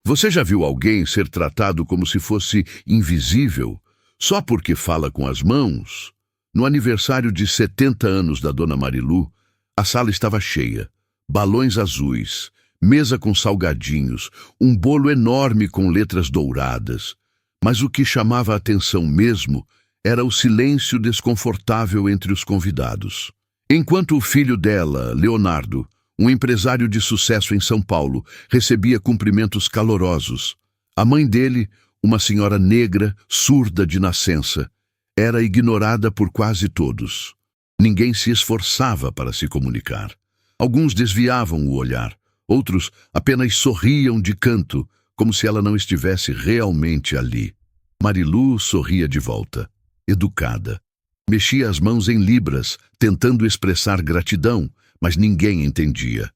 Você já viu alguém ser tratado como se fosse invisível, só porque fala com as mãos? No aniversário de 70 anos da Dona Marilu, a sala estava cheia. Balões azuis, mesa com salgadinhos, um bolo enorme com letras douradas. Mas o que chamava a atenção mesmo era o silêncio desconfortável entre os convidados. Enquanto o filho dela, Leonardo, um empresário de sucesso em São Paulo, recebia cumprimentos calorosos, a mãe dele, uma senhora negra, surda de nascença, era ignorada por quase todos. Ninguém se esforçava para se comunicar. Alguns desviavam o olhar, outros apenas sorriam de canto, como se ela não estivesse realmente ali. Marilu sorria de volta, educada. Mexia as mãos em libras, tentando expressar gratidão, mas ninguém entendia.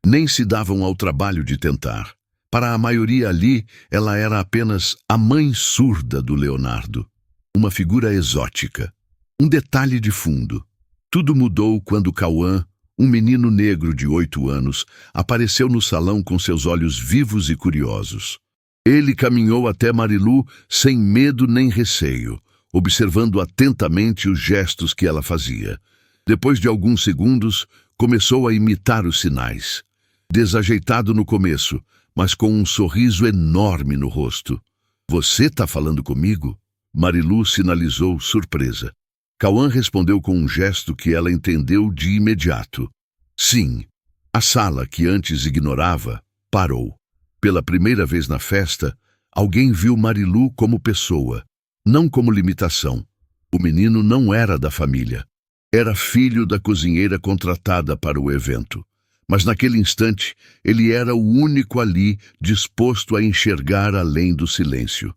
Nem se davam ao trabalho de tentar. Para a maioria ali, ela era apenas a mãe surda do Leonardo. Uma figura exótica. Um detalhe de fundo. Tudo mudou quando Cauã, um menino negro de 8 anos, apareceu no salão com seus olhos vivos e curiosos. Ele caminhou até Marilu sem medo nem receio, observando atentamente os gestos que ela fazia. Depois de alguns segundos, começou a imitar os sinais. Desajeitado no começo, mas com um sorriso enorme no rosto. "Você tá falando comigo?" Marilu sinalizou surpresa. Cauã respondeu com um gesto que ela entendeu de imediato. Sim. A sala, que antes ignorava, parou. Pela primeira vez na festa, alguém viu Marilu como pessoa, não como limitação. O menino não era da família. Era filho da cozinheira contratada para o evento. Mas naquele instante, ele era o único ali disposto a enxergar além do silêncio.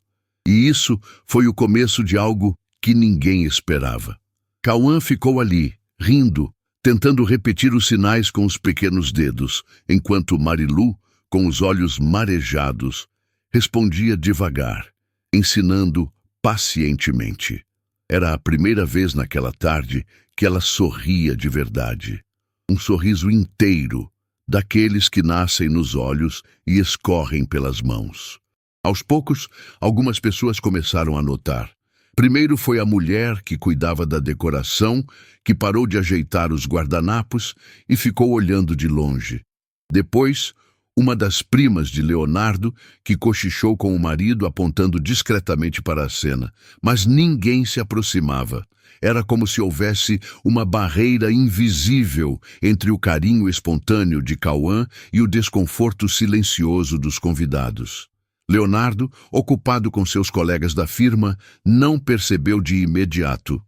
E isso foi o começo de algo que ninguém esperava. Cauã ficou ali, rindo, tentando repetir os sinais com os pequenos dedos, enquanto Marilu, com os olhos marejados, respondia devagar, ensinando pacientemente. Era a primeira vez naquela tarde que ela sorria de verdade. Um sorriso inteiro, daqueles que nascem nos olhos e escorrem pelas mãos. Aos poucos, algumas pessoas começaram a notar. Primeiro foi a mulher que cuidava da decoração, que parou de ajeitar os guardanapos e ficou olhando de longe. Depois, uma das primas de Leonardo, que cochichou com o marido apontando discretamente para a cena, mas ninguém se aproximava. Era como se houvesse uma barreira invisível entre o carinho espontâneo de Cauã e o desconforto silencioso dos convidados. Leonardo, ocupado com seus colegas da firma, não percebeu de imediato.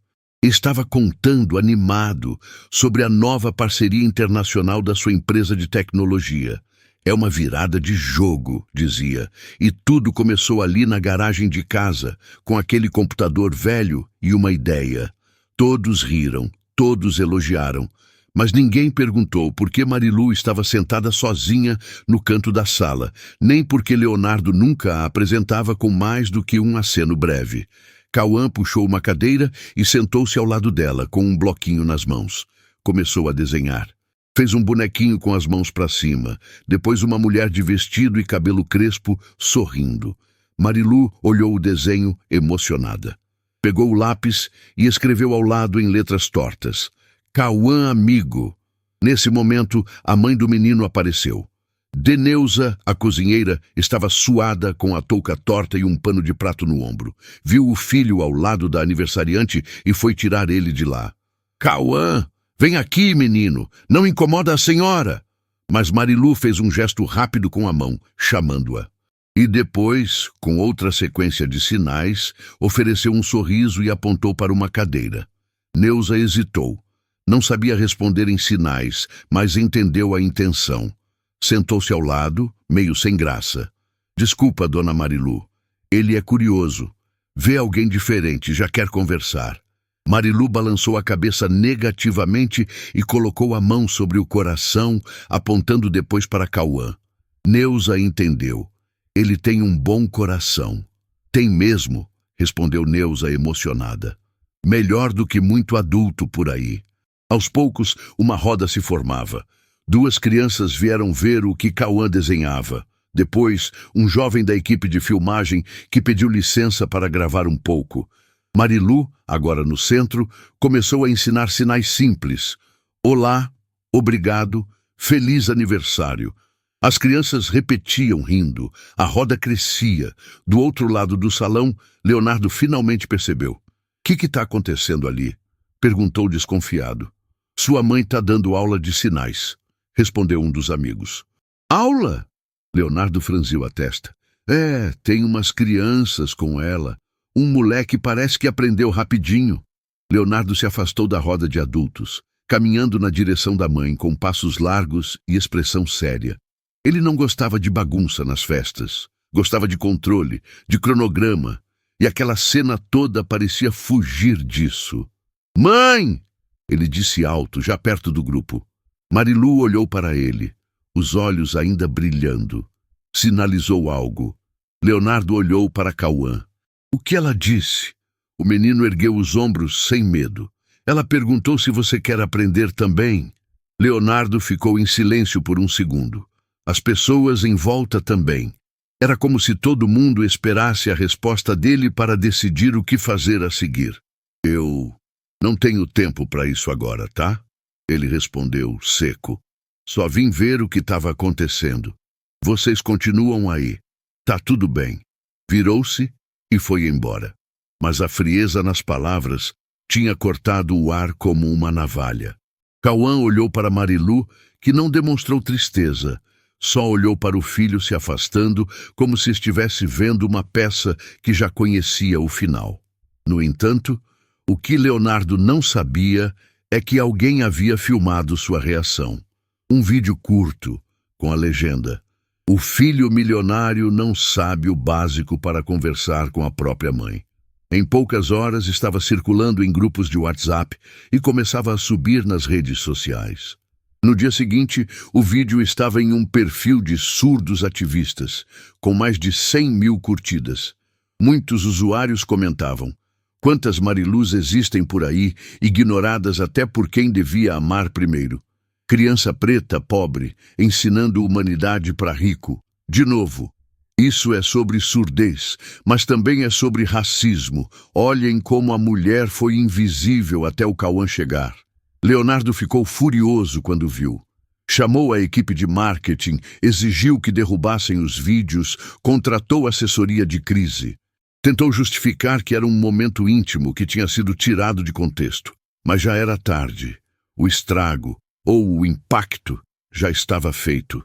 Estava contando, animado, sobre a nova parceria internacional da sua empresa de tecnologia. "É uma virada de jogo", dizia, e tudo começou ali na garagem de casa, com aquele computador velho e uma ideia. Todos riram, todos elogiaram, mas ninguém perguntou por que Marilu estava sentada sozinha no canto da sala, nem porque Leonardo nunca a apresentava com mais do que um aceno breve. Cauã puxou uma cadeira e sentou-se ao lado dela, com um bloquinho nas mãos. Começou a desenhar. Fez um bonequinho com as mãos para cima, depois uma mulher de vestido e cabelo crespo, sorrindo. Marilu olhou o desenho emocionada. Pegou o lápis e escreveu ao lado em letras tortas: "Cauã amigo." Nesse momento, a mãe do menino apareceu. Deneuza, a cozinheira, estava suada com a touca torta e um pano de prato no ombro. Viu o filho ao lado da aniversariante e foi tirar ele de lá. "Cauã, vem aqui, menino, não incomoda a senhora." Mas Marilu fez um gesto rápido com a mão, chamando-a. E depois, com outra sequência de sinais, ofereceu um sorriso e apontou para uma cadeira. Neuza hesitou. Não sabia responder em sinais, mas entendeu a intenção. Sentou-se ao lado, meio sem graça. "Desculpa, dona Marilu. Ele é curioso. Vê alguém diferente, já quer conversar." Marilu balançou a cabeça negativamente e colocou a mão sobre o coração, apontando depois para Cauã. Neuza entendeu. "Ele tem um bom coração." "Tem mesmo", respondeu Neuza emocionada. "Melhor do que muito adulto por aí." Aos poucos, uma roda se formava. 2 crianças vieram ver o que Cauã desenhava. Depois, um jovem da equipe de filmagem que pediu licença para gravar um pouco. Marilu, agora no centro, começou a ensinar sinais simples. Olá, obrigado, feliz aniversário. As crianças repetiam rindo, a roda crescia. Do outro lado do salão, Leonardo finalmente percebeu. O que está acontecendo ali? Perguntou desconfiado. Sua mãe está dando aula de sinais, respondeu um dos amigos. Aula? Leonardo franziu a testa. Tem umas crianças com ela. Um moleque parece que aprendeu rapidinho. Leonardo se afastou da roda de adultos, caminhando na direção da mãe com passos largos e expressão séria. Ele não gostava de bagunça nas festas. Gostava de controle, de cronograma. E aquela cena toda parecia fugir disso. Mãe! Ele disse alto, já perto do grupo. Marilu olhou para ele, os olhos ainda brilhando. Sinalizou algo. Leonardo olhou para Cauã. O que ela disse? O menino ergueu os ombros sem medo. Ela perguntou se você quer aprender também. Leonardo ficou em silêncio por um segundo. As pessoas em volta também. Era como se todo mundo esperasse a resposta dele para decidir o que fazer a seguir. Eu não tenho tempo para isso agora, tá? Ele respondeu, seco. Só vim ver o que estava acontecendo. Vocês continuam aí. Tá tudo bem. Virou-se e foi embora. Mas a frieza nas palavras tinha cortado o ar como uma navalha. Cauã olhou para Marilu, que não demonstrou tristeza. Só olhou para o filho se afastando, como se estivesse vendo uma peça que já conhecia o final. No entanto, o que Leonardo não sabia é que alguém havia filmado sua reação. Um vídeo curto, com a legenda: o filho milionário não sabe o básico para conversar com a própria mãe. Em poucas horas estava circulando em grupos de WhatsApp e começava a subir nas redes sociais. No dia seguinte, o vídeo estava em um perfil de surdos ativistas, com mais de 100 mil curtidas. Muitos usuários comentavam: quantas Marilus existem por aí, ignoradas até por quem devia amar primeiro. Criança preta, pobre, ensinando humanidade para rico. De novo, isso é sobre surdez, mas também é sobre racismo. Olhem como a mulher foi invisível até o Cauã chegar. Leonardo ficou furioso quando viu. Chamou a equipe de marketing, exigiu que derrubassem os vídeos, contratou assessoria de crise. Tentou justificar que era um momento íntimo que tinha sido tirado de contexto. Mas já era tarde. O estrago, ou o impacto, já estava feito.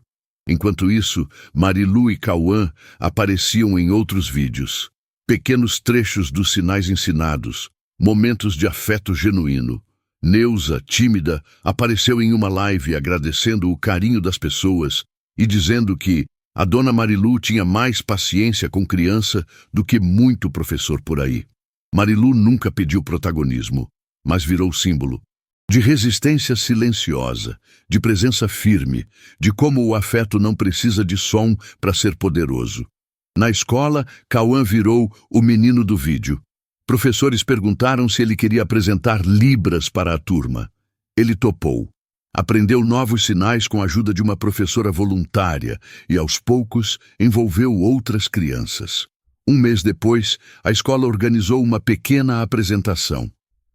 Enquanto isso, Marilu e Cauã apareciam em outros vídeos. Pequenos trechos dos sinais ensinados, momentos de afeto genuíno. Neuza, tímida, apareceu em uma live agradecendo o carinho das pessoas e dizendo que a dona Marilu tinha mais paciência com criança do que muito professor por aí. Marilu nunca pediu protagonismo, mas virou símbolo de resistência silenciosa, de presença firme, de como o afeto não precisa de som para ser poderoso. Na escola, Cauã virou o menino do vídeo. Professores perguntaram se ele queria apresentar Libras para a turma. Ele topou. Aprendeu novos sinais com a ajuda de uma professora voluntária e, aos poucos, envolveu outras crianças. Um mês depois, a escola organizou uma pequena apresentação.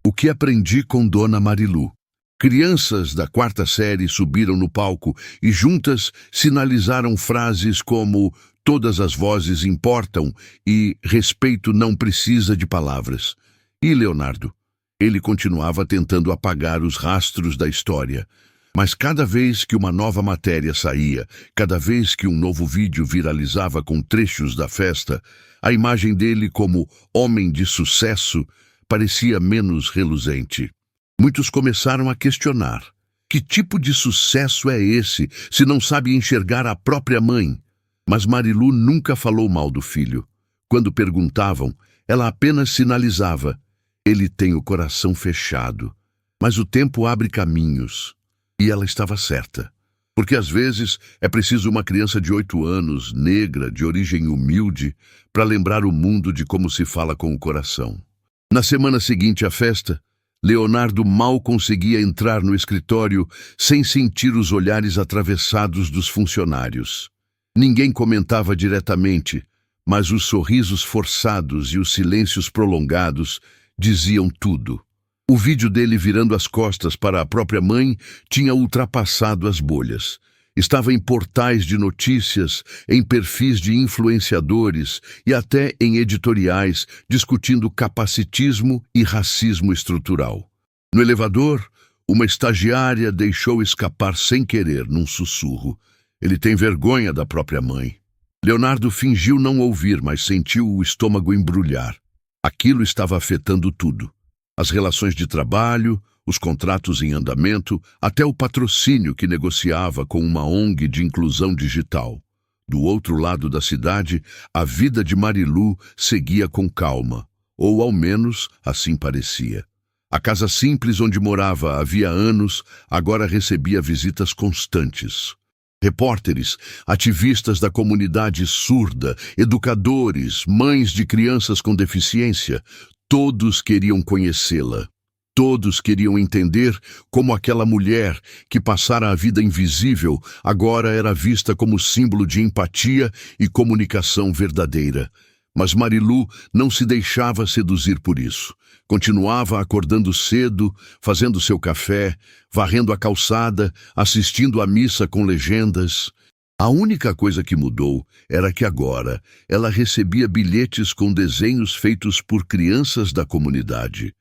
O que aprendi com Dona Marilu? Crianças da 4ª série subiram no palco e juntas sinalizaram frases como todas as vozes importam e respeito não precisa de palavras. E Leonardo? Ele continuava tentando apagar os rastros da história. Mas cada vez que uma nova matéria saía, cada vez que um novo vídeo viralizava com trechos da festa, a imagem dele como homem de sucesso parecia menos reluzente. Muitos começaram a questionar. Que tipo de sucesso é esse, se não sabe enxergar a própria mãe? Mas Marilu nunca falou mal do filho. Quando perguntavam, ela apenas sinalizava: ele tem o coração fechado, mas o tempo abre caminhos. E ela estava certa. Porque às vezes é preciso uma criança de 8 anos, negra, de origem humilde, para lembrar o mundo de como se fala com o coração. Na semana seguinte à festa, Leonardo mal conseguia entrar no escritório sem sentir os olhares atravessados dos funcionários. Ninguém comentava diretamente, mas os sorrisos forçados e os silêncios prolongados diziam tudo. O vídeo dele virando as costas para a própria mãe tinha ultrapassado as bolhas. Estava em portais de notícias, em perfis de influenciadores e até em editoriais discutindo capacitismo e racismo estrutural. No elevador, uma estagiária deixou escapar sem querer, num sussurro: "Ele tem vergonha da própria mãe." Leonardo fingiu não ouvir, mas sentiu o estômago embrulhar. Aquilo estava afetando tudo. As relações de trabalho, os contratos em andamento, até o patrocínio que negociava com uma ONG de inclusão digital. Do outro lado da cidade, a vida de Marilu seguia com calma, ou ao menos assim parecia. A casa simples onde morava havia anos agora recebia visitas constantes. Repórteres, ativistas da comunidade surda, educadores, mães de crianças com deficiência, todos queriam conhecê-la. Todos queriam entender como aquela mulher que passara a vida invisível agora era vista como símbolo de empatia e comunicação verdadeira. Mas Marilu não se deixava seduzir por isso. Continuava acordando cedo, fazendo seu café, varrendo a calçada, assistindo à missa com legendas. A única coisa que mudou era que agora ela recebia bilhetes com desenhos feitos por crianças da comunidade.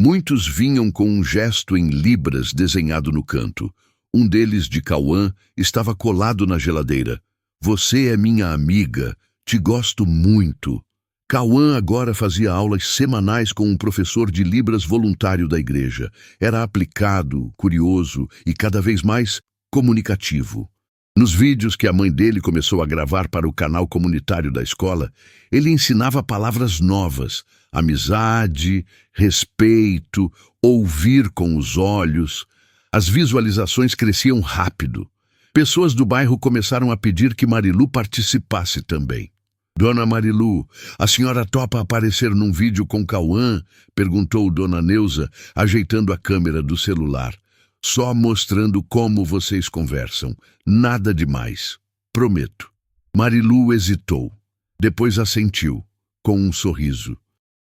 Muitos vinham com um gesto em libras desenhado no canto. Um deles, de Cauã, estava colado na geladeira. "Você é minha amiga, te gosto muito." Cauã agora fazia aulas semanais com um professor de Libras voluntário da igreja. Era aplicado, curioso e cada vez mais comunicativo. Nos vídeos que a mãe dele começou a gravar para o canal comunitário da escola, ele ensinava palavras novas: amizade, respeito, ouvir com os olhos. As visualizações cresciam rápido. Pessoas do bairro começaram a pedir que Marilu participasse também. "Dona Marilu, a senhora topa aparecer num vídeo com Cauã?" perguntou Dona Neuza, ajeitando a câmera do celular. "Só mostrando como vocês conversam. Nada demais. Prometo." Marilu hesitou. Depois assentiu, com um sorriso.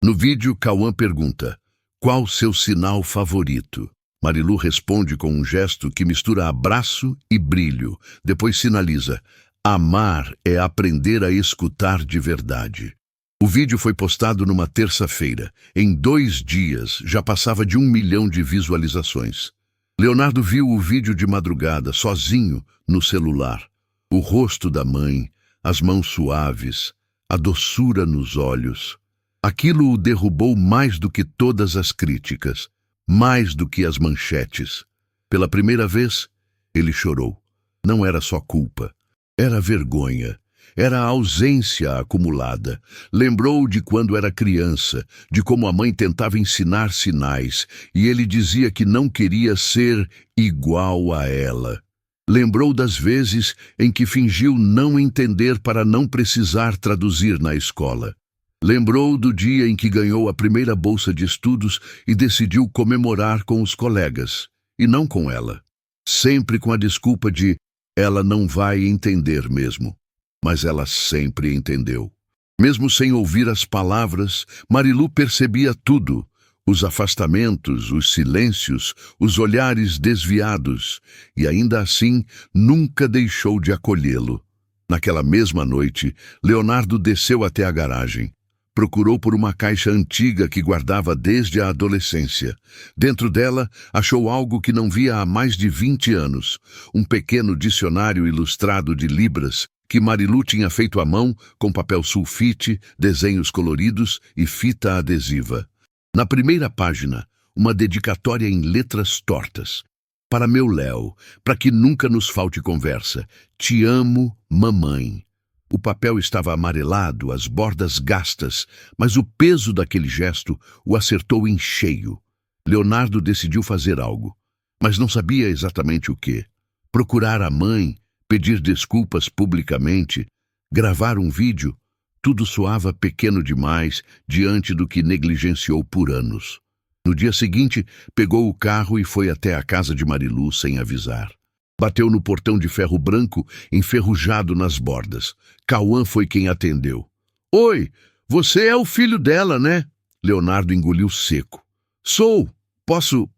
No vídeo, Cauã pergunta: "Qual seu sinal favorito?" Marilu responde com um gesto que mistura abraço e brilho. Depois sinaliza: "Amar é aprender a escutar de verdade." O vídeo foi postado numa terça-feira. Em 2 dias, já passava de 1 milhão de visualizações. Leonardo viu o vídeo de madrugada, sozinho, no celular. O rosto da mãe, as mãos suaves, a doçura nos olhos. Aquilo o derrubou mais do que todas as críticas, mais do que as manchetes. Pela primeira vez, ele chorou. Não era só culpa, era vergonha. Era a ausência acumulada. Lembrou de quando era criança, de como a mãe tentava ensinar sinais, e ele dizia que não queria ser igual a ela. Lembrou das vezes em que fingiu não entender para não precisar traduzir na escola. Lembrou do dia em que ganhou a primeira bolsa de estudos e decidiu comemorar com os colegas, e não com ela. Sempre com a desculpa de "ela não vai entender mesmo." Mas ela sempre entendeu. Mesmo sem ouvir as palavras, Marilu percebia tudo: os afastamentos, os silêncios, os olhares desviados, e ainda assim nunca deixou de acolhê-lo. Naquela mesma noite, Leonardo desceu até a garagem. Procurou por uma caixa antiga que guardava desde a adolescência. Dentro dela, achou algo que não via há mais de 20 anos: um pequeno dicionário ilustrado de Libras, que Marilu tinha feito à mão com papel sulfite, desenhos coloridos e fita adesiva. Na primeira página, uma dedicatória em letras tortas. "Para meu Léo, para que nunca nos falte conversa. Te amo, mamãe." O papel estava amarelado, as bordas gastas, mas o peso daquele gesto o acertou em cheio. Leonardo decidiu fazer algo, mas não sabia exatamente o quê. Procurar a mãe, pedir desculpas publicamente, gravar um vídeo, tudo soava pequeno demais diante do que negligenciou por anos. No dia seguinte, pegou o carro e foi até a casa de Marilu sem avisar. Bateu no portão de ferro branco, enferrujado nas bordas. Cauã foi quem atendeu. Oi, você é o filho dela, né? Leonardo engoliu seco. Sou. Posso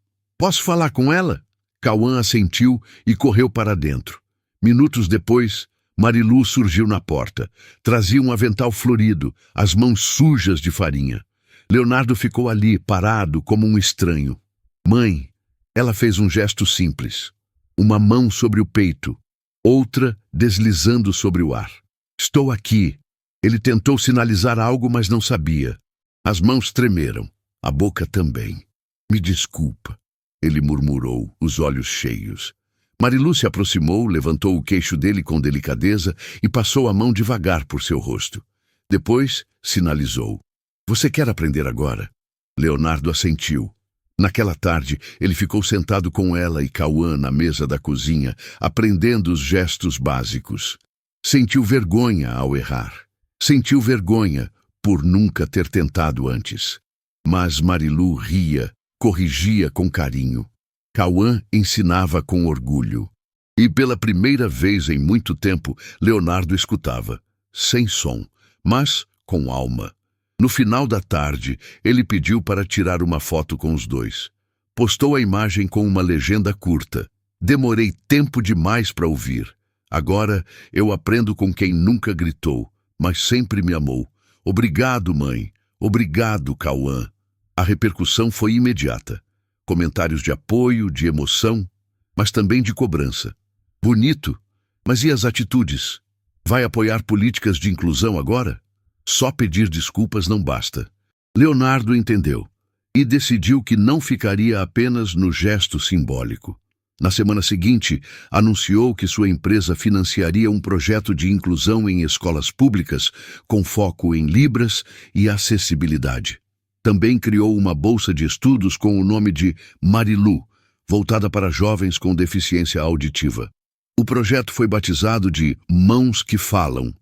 falar com ela? Cauã assentiu e correu para dentro. Minutos depois, Marilu surgiu na porta. Trazia um avental florido, as mãos sujas de farinha. Leonardo ficou ali, parado, como um estranho. Mãe, ela fez um gesto simples. Uma mão sobre o peito, outra deslizando sobre o ar. Estou aqui. Ele tentou sinalizar algo, mas não sabia. As mãos tremeram, a boca também. Me desculpa, ele murmurou, os olhos cheios. Marilu se aproximou, levantou o queixo dele com delicadeza e passou a mão devagar por seu rosto. Depois, sinalizou. Você quer aprender agora? Leonardo assentiu. Naquela tarde, ele ficou sentado com ela e Cauã na mesa da cozinha, aprendendo os gestos básicos. Sentiu vergonha ao errar. Sentiu vergonha por nunca ter tentado antes. Mas Marilu ria, corrigia com carinho. Cauã ensinava com orgulho. E pela primeira vez em muito tempo, Leonardo escutava, sem som, mas com alma. No final da tarde, ele pediu para tirar uma foto com os dois. Postou a imagem com uma legenda curta. Demorei tempo demais para ouvir. Agora eu aprendo com quem nunca gritou, mas sempre me amou. Obrigado, mãe. Obrigado, Cauã. A repercussão foi imediata. Comentários de apoio, de emoção, mas também de cobrança. Bonito, mas e as atitudes? Vai apoiar políticas de inclusão agora? Só pedir desculpas não basta. Leonardo entendeu e decidiu que não ficaria apenas no gesto simbólico. Na semana seguinte, anunciou que sua empresa financiaria um projeto de inclusão em escolas públicas com foco em Libras e acessibilidade. Também criou uma bolsa de estudos com o nome de Marilu, voltada para jovens com deficiência auditiva. O projeto foi batizado de Mãos que Falam.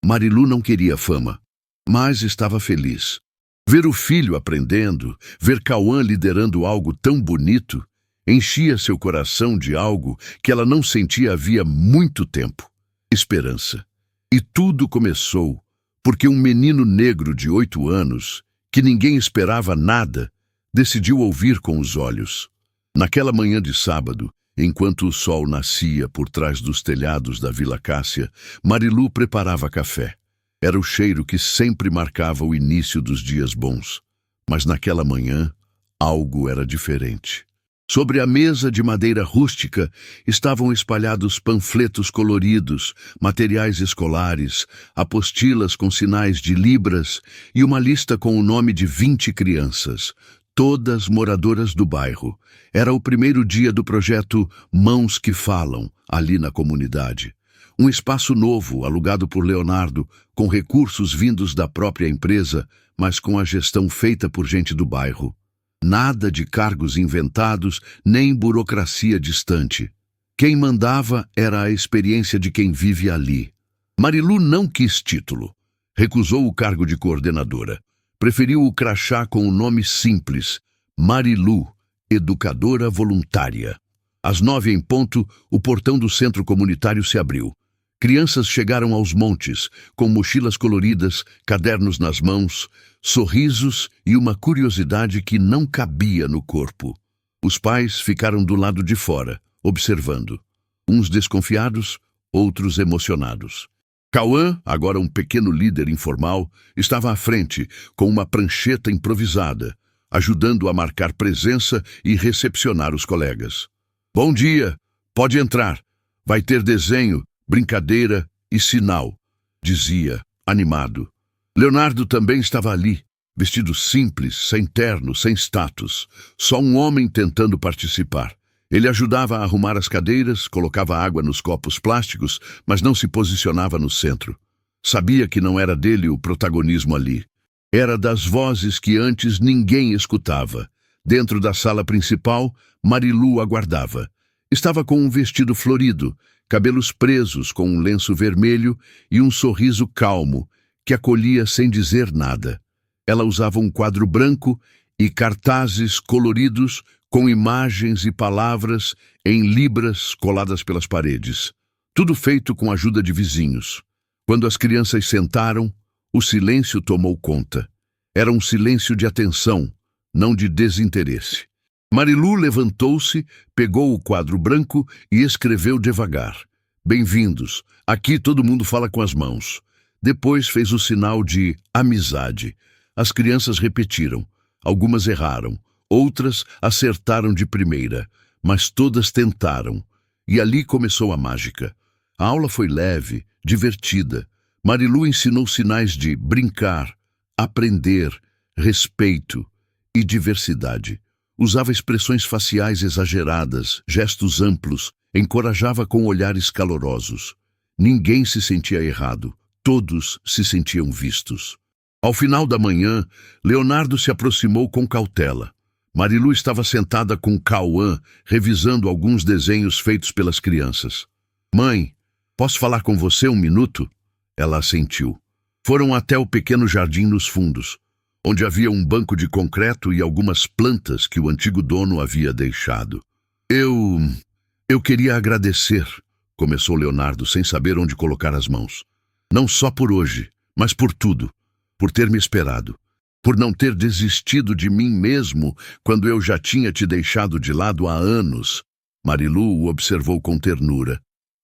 Marilu não queria fama, mas estava feliz. Ver o filho aprendendo, ver Cauã liderando algo tão bonito, enchia seu coração de algo que ela não sentia havia muito tempo. Esperança. E tudo começou porque um menino negro de 8 anos, que ninguém esperava nada, decidiu ouvir com os olhos. Naquela manhã de sábado, enquanto o sol nascia por trás dos telhados da Vila Cássia, Marilu preparava café. Era o cheiro que sempre marcava o início dos dias bons. Mas naquela manhã, algo era diferente. Sobre a mesa de madeira rústica estavam espalhados panfletos coloridos, materiais escolares, apostilas com sinais de Libras e uma lista com o nome de 20 crianças, todas moradoras do bairro. Era o primeiro dia do projeto Mãos que Falam, ali na comunidade. Um espaço novo, alugado por Leonardo, com recursos vindos da própria empresa, mas com a gestão feita por gente do bairro. Nada de cargos inventados, nem burocracia distante. Quem mandava era a experiência de quem vive ali. Marilu não quis título. Recusou o cargo de coordenadora. Preferiu o crachá com o nome simples, Marilu, educadora voluntária. Às 9 em ponto, o portão do centro comunitário se abriu. Crianças chegaram aos montes, com mochilas coloridas, cadernos nas mãos, sorrisos e uma curiosidade que não cabia no corpo. Os pais ficaram do lado de fora, observando. Uns desconfiados, outros emocionados. Cauã, agora um pequeno líder informal, estava à frente, com uma prancheta improvisada, ajudando a marcar presença e recepcionar os colegas. Bom dia, pode entrar. Vai ter desenho, brincadeira e sinal, dizia, animado. Leonardo também estava ali, vestido simples, sem terno, sem status, só um homem tentando participar. Ele ajudava a arrumar as cadeiras, colocava água nos copos plásticos, mas não se posicionava no centro. Sabia que não era dele o protagonismo ali. Era das vozes que antes ninguém escutava. Dentro da sala principal, Marilu aguardava. Estava com um vestido florido, cabelos presos com um lenço vermelho e um sorriso calmo, que acolhia sem dizer nada. Ela usava um quadro branco e cartazes coloridos com imagens e palavras em libras coladas pelas paredes. Tudo feito com a ajuda de vizinhos. Quando as crianças sentaram, o silêncio tomou conta. Era um silêncio de atenção, não de desinteresse. Marilu levantou-se, pegou o quadro branco e escreveu devagar. Bem-vindos. Aqui todo mundo fala com as mãos. Depois fez o sinal de amizade. As crianças repetiram. Algumas erraram. Outras acertaram de primeira. Mas todas tentaram. E ali começou a mágica. A aula foi leve, divertida. Marilu ensinou sinais de brincar, aprender, respeito e diversidade. Usava expressões faciais exageradas, gestos amplos, encorajava com olhares calorosos. Ninguém se sentia errado, todos se sentiam vistos. Ao final da manhã, Leonardo se aproximou com cautela. Marilu estava sentada com Cauã, revisando alguns desenhos feitos pelas crianças. Mãe, posso falar com você um minuto? Ela assentiu. Foram até o pequeno jardim nos fundos, onde havia um banco de concreto e algumas plantas que o antigo dono havia deixado. Eu queria agradecer, começou Leonardo sem saber onde colocar as mãos. Não só por hoje, mas por tudo. Por ter me esperado. Por não ter desistido de mim mesmo quando eu já tinha te deixado de lado há anos. Marilu o observou com ternura.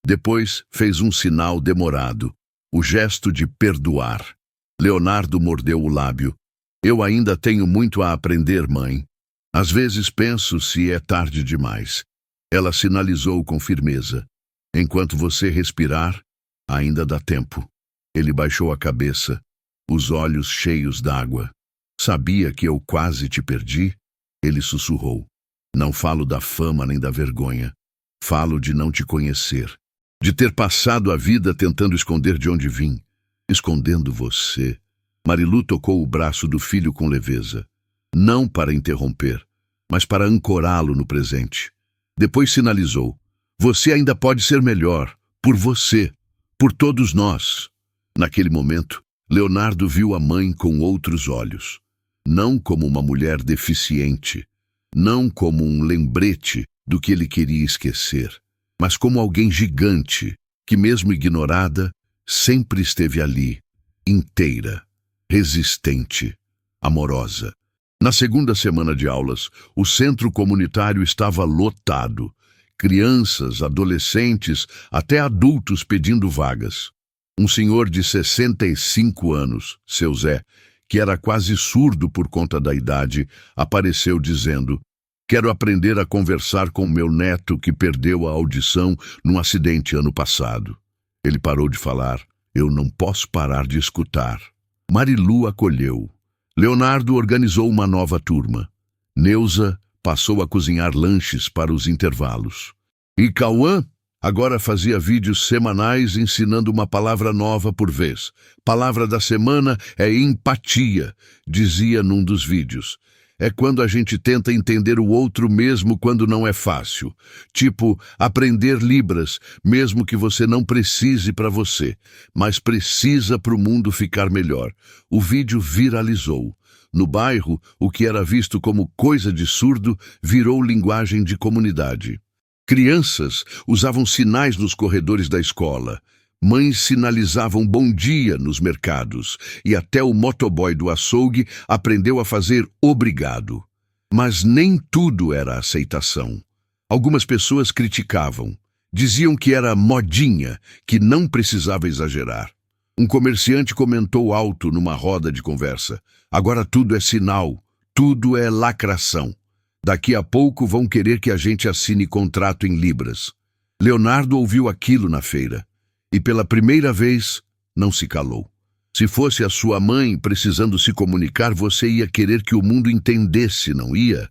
Depois fez um sinal demorado, o gesto de perdoar. Leonardo mordeu o lábio. Eu ainda tenho muito a aprender, mãe. Às vezes penso se é tarde demais. Ela sinalizou com firmeza. Enquanto você respirar, ainda dá tempo. Ele baixou a cabeça, os olhos cheios d'água. Sabia que eu quase te perdi? Ele sussurrou. Não falo da fama nem da vergonha. Falo de não te conhecer. De ter passado a vida tentando esconder de onde vim. Escondendo você. Marilu tocou o braço do filho com leveza. Não para interromper, mas para ancorá-lo no presente. Depois sinalizou. Você ainda pode ser melhor. Por você. Por todos nós. Naquele momento, Leonardo viu a mãe com outros olhos. Não como uma mulher deficiente. Não como um lembrete do que ele queria esquecer. Mas como alguém gigante, que mesmo ignorada, sempre esteve ali, inteira, resistente, amorosa. Na segunda semana de aulas, o centro comunitário estava lotado. Crianças, adolescentes, até adultos pedindo vagas. Um senhor de 65 anos, seu Zé, que era quase surdo por conta da idade, apareceu dizendo: quero aprender a conversar com meu neto que perdeu a audição num acidente ano passado. Ele parou de falar. Eu não posso parar de escutar. Marilu acolheu. Leonardo organizou uma nova turma. Neuza passou a cozinhar lanches para os intervalos. E Cauã agora fazia vídeos semanais ensinando uma palavra nova por vez. Palavra da semana é empatia, dizia num dos vídeos. É quando a gente tenta entender o outro mesmo quando não é fácil. Tipo, aprender Libras, mesmo que você não precise para você, mas precisa para o mundo ficar melhor. O vídeo viralizou. No bairro, o que era visto como coisa de surdo virou linguagem de comunidade. Crianças usavam sinais nos corredores da escola. Mães sinalizavam bom dia nos mercados e até o motoboy do açougue aprendeu a fazer obrigado. Mas nem tudo era aceitação. Algumas pessoas criticavam. Diziam que era modinha, que não precisava exagerar. Um comerciante comentou alto numa roda de conversa. Agora tudo é sinal, tudo é lacração. Daqui a pouco vão querer que a gente assine contrato em Libras. Leonardo ouviu aquilo na feira. E pela primeira vez, não se calou. Se fosse a sua mãe precisando se comunicar, você ia querer que o mundo entendesse, não ia?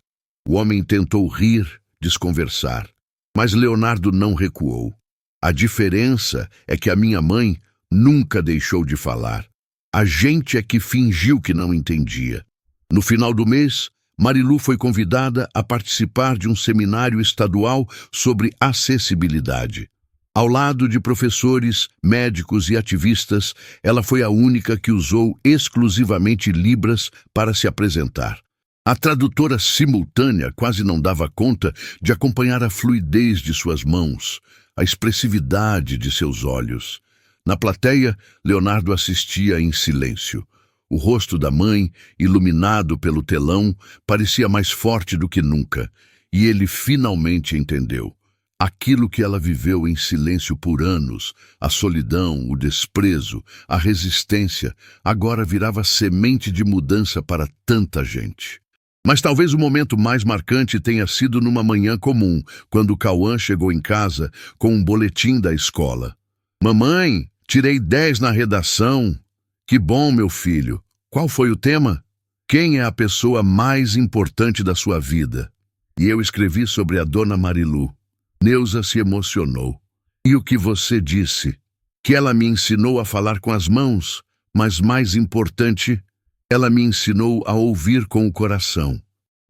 O homem tentou rir, desconversar. Mas Leonardo não recuou. A diferença é que a minha mãe nunca deixou de falar. A gente é que fingiu que não entendia. No final do mês, Marilu foi convidada a participar de um seminário estadual sobre acessibilidade. Ao lado de professores, médicos e ativistas, ela foi a única que usou exclusivamente Libras para se apresentar. A tradutora simultânea quase não dava conta de acompanhar a fluidez de suas mãos, a expressividade de seus olhos. Na plateia, Leonardo assistia em silêncio. O rosto da mãe, iluminado pelo telão, parecia mais forte do que nunca, e ele finalmente entendeu. Aquilo que ela viveu em silêncio por anos, a solidão, o desprezo, a resistência, agora virava semente de mudança para tanta gente. Mas talvez o momento mais marcante tenha sido numa manhã comum, quando Cauã chegou em casa com um boletim da escola. Mamãe, tirei 10 na redação. Que bom, meu filho. Qual foi o tema? Quem é a pessoa mais importante da sua vida? E eu escrevi sobre a Dona Marilu. Neuza se emocionou. E o que você disse? Que ela me ensinou a falar com as mãos, mas mais importante, ela me ensinou a ouvir com o coração.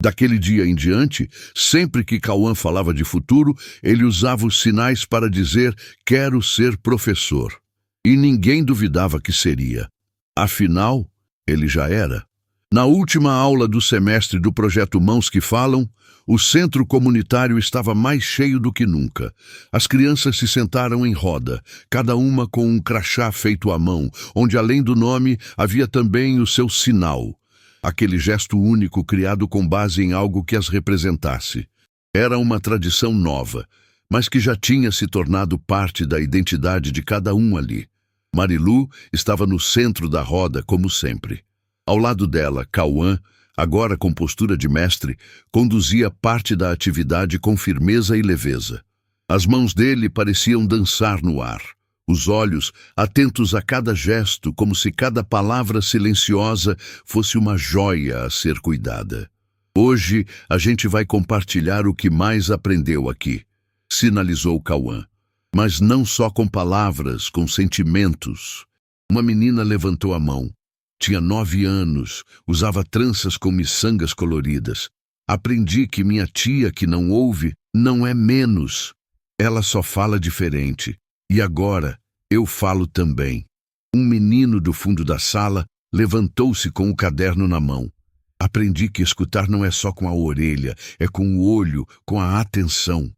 Daquele dia em diante, sempre que Cauã falava de futuro, ele usava os sinais para dizer: quero ser professor. E ninguém duvidava que seria. Afinal, ele já era. Na última aula do semestre do projeto Mãos que Falam, o centro comunitário estava mais cheio do que nunca. As crianças se sentaram em roda, cada uma com um crachá feito à mão, onde além do nome havia também o seu sinal. Aquele gesto único criado com base em algo que as representasse. Era uma tradição nova, mas que já tinha se tornado parte da identidade de cada um ali. Marilu estava no centro da roda, como sempre. Ao lado dela, Cauã, agora com postura de mestre, conduzia parte da atividade com firmeza e leveza. As mãos dele pareciam dançar no ar, os olhos atentos a cada gesto, como se cada palavra silenciosa fosse uma joia a ser cuidada. Hoje a gente vai compartilhar o que mais aprendeu aqui, sinalizou Cauã. Mas não só com palavras, com sentimentos. Uma menina levantou a mão. Tinha 9 anos, usava tranças com miçangas coloridas. Aprendi que minha tia, que não ouve, não é menos. Ela só fala diferente. E agora, eu falo também. Um menino do fundo da sala levantou-se com o caderno na mão. Aprendi que escutar não é só com a orelha, é com o olho, com a atenção.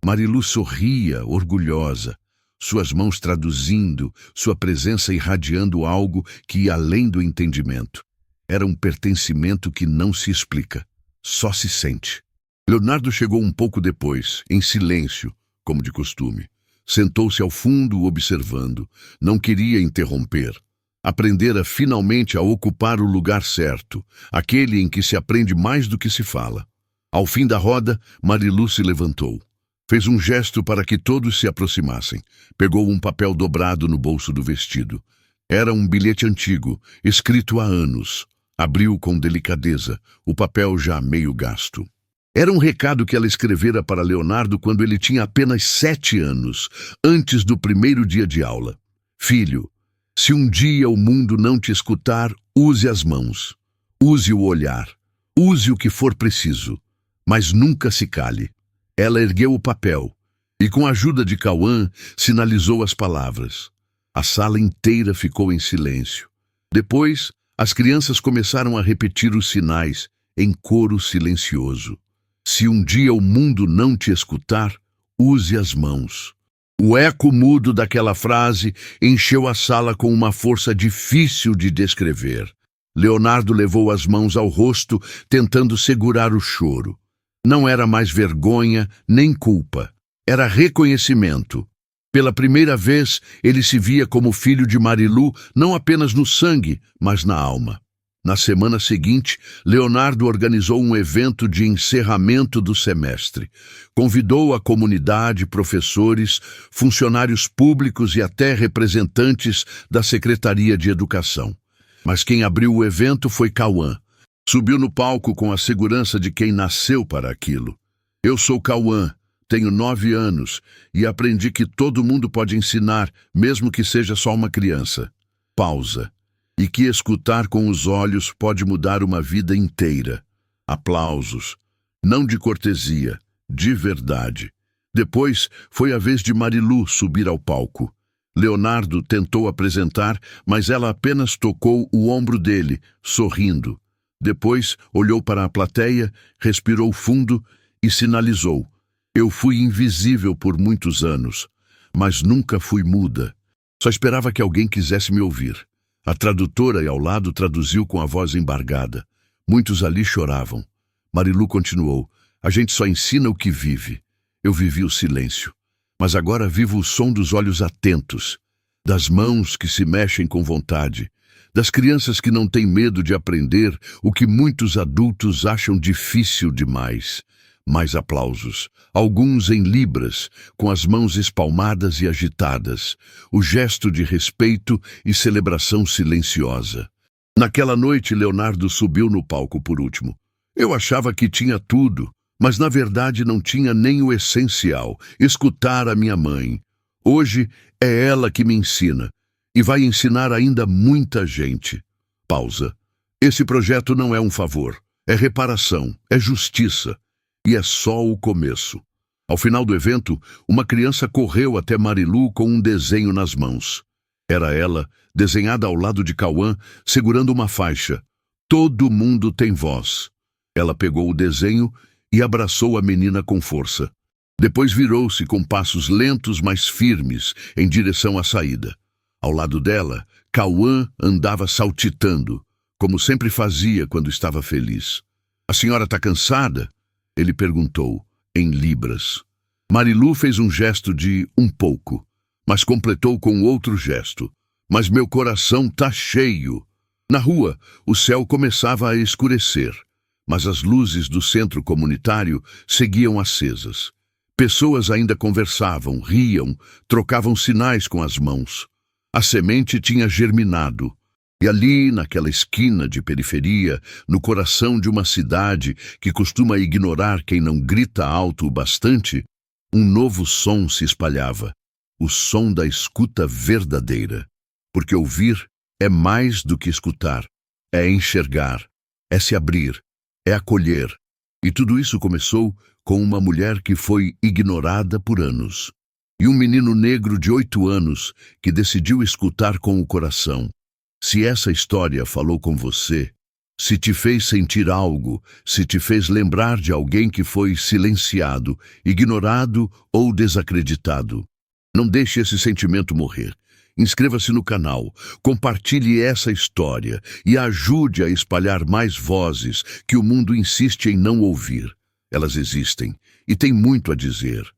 Marilu sorria, orgulhosa, suas mãos traduzindo, sua presença irradiando algo que ia além do entendimento. Era um pertencimento que não se explica, só se sente. Leonardo chegou um pouco depois, em silêncio, como de costume. Sentou-se ao fundo, observando. Não queria interromper. Aprendera finalmente a ocupar o lugar certo, aquele em que se aprende mais do que se fala. Ao fim da roda, Marilu se levantou. Fez um gesto para que todos se aproximassem. Pegou um papel dobrado no bolso do vestido. Era um bilhete antigo, escrito há anos. Abriu com delicadeza, o papel já meio gasto. Era um recado que ela escrevera para Leonardo quando ele tinha apenas 7 anos, antes do primeiro dia de aula. Filho, se um dia o mundo não te escutar, use as mãos. Use o olhar. Use o que for preciso. Mas nunca se cale. Ela ergueu o papel e, com a ajuda de Cauã, sinalizou as palavras. A sala inteira ficou em silêncio. Depois, as crianças começaram a repetir os sinais, em coro silencioso. Se um dia o mundo não te escutar, use as mãos. O eco mudo daquela frase encheu a sala com uma força difícil de descrever. Leonardo levou as mãos ao rosto, tentando segurar o choro. Não era mais vergonha nem culpa. Era reconhecimento. Pela primeira vez, ele se via como filho de Marilu, não apenas no sangue, mas na alma. Na semana seguinte, Leonardo organizou um evento de encerramento do semestre. Convidou a comunidade, professores, funcionários públicos e até representantes da Secretaria de Educação. Mas quem abriu o evento foi Cauã. Subiu no palco com a segurança de quem nasceu para aquilo. Eu sou Cauã, tenho 9 anos e aprendi que todo mundo pode ensinar, mesmo que seja só uma criança. Pausa. E que escutar com os olhos pode mudar uma vida inteira. Aplausos. Não de cortesia, de verdade. Depois foi a vez de Marilu subir ao palco. Leonardo tentou apresentar, mas ela apenas tocou o ombro dele, sorrindo. Depois, olhou para a plateia, respirou fundo e sinalizou. Eu fui invisível por muitos anos, mas nunca fui muda. Só esperava que alguém quisesse me ouvir. A tradutora ao lado traduziu com a voz embargada. Muitos ali choravam. Marilu continuou. A gente só ensina o que vive. Eu vivi o silêncio. Mas agora vivo o som dos olhos atentos, das mãos que se mexem com vontade, das crianças que não têm medo de aprender o que muitos adultos acham difícil demais. Mais aplausos, alguns em libras, com as mãos espalmadas e agitadas, o gesto de respeito e celebração silenciosa. Naquela noite, Leonardo subiu no palco por último. Eu achava que tinha tudo, mas na verdade não tinha nem o essencial, escutar a minha mãe. Hoje é ela que me ensina, e vai ensinar ainda muita gente. Pausa. Esse projeto não é um favor, é reparação, é justiça. E é só o começo. Ao final do evento, uma criança correu até Marilu com um desenho nas mãos. Era ela, desenhada ao lado de Cauã, segurando uma faixa. Todo mundo tem voz. Ela pegou o desenho e abraçou a menina com força. Depois virou-se com passos lentos, mas firmes, em direção à saída. Ao lado dela, Cauã andava saltitando, como sempre fazia quando estava feliz. A senhora está cansada? Ele perguntou, em libras. Marilu fez um gesto de um pouco, mas completou com outro gesto. Mas meu coração tá cheio. Na rua, o céu começava a escurecer, mas as luzes do centro comunitário seguiam acesas. Pessoas ainda conversavam, riam, trocavam sinais com as mãos. A semente tinha germinado. E ali, naquela esquina de periferia, no coração de uma cidade que costuma ignorar quem não grita alto o bastante, um novo som se espalhava. O som da escuta verdadeira. Porque ouvir é mais do que escutar. É enxergar. É se abrir. É acolher. E tudo isso começou com uma mulher que foi ignorada por anos. E um menino negro de 8 anos que decidiu escutar com o coração. Se essa história falou com você, se te fez sentir algo, se te fez lembrar de alguém que foi silenciado, ignorado ou desacreditado, não deixe esse sentimento morrer. Inscreva-se no canal, compartilhe essa história e ajude a espalhar mais vozes que o mundo insiste em não ouvir. Elas existem e têm muito a dizer.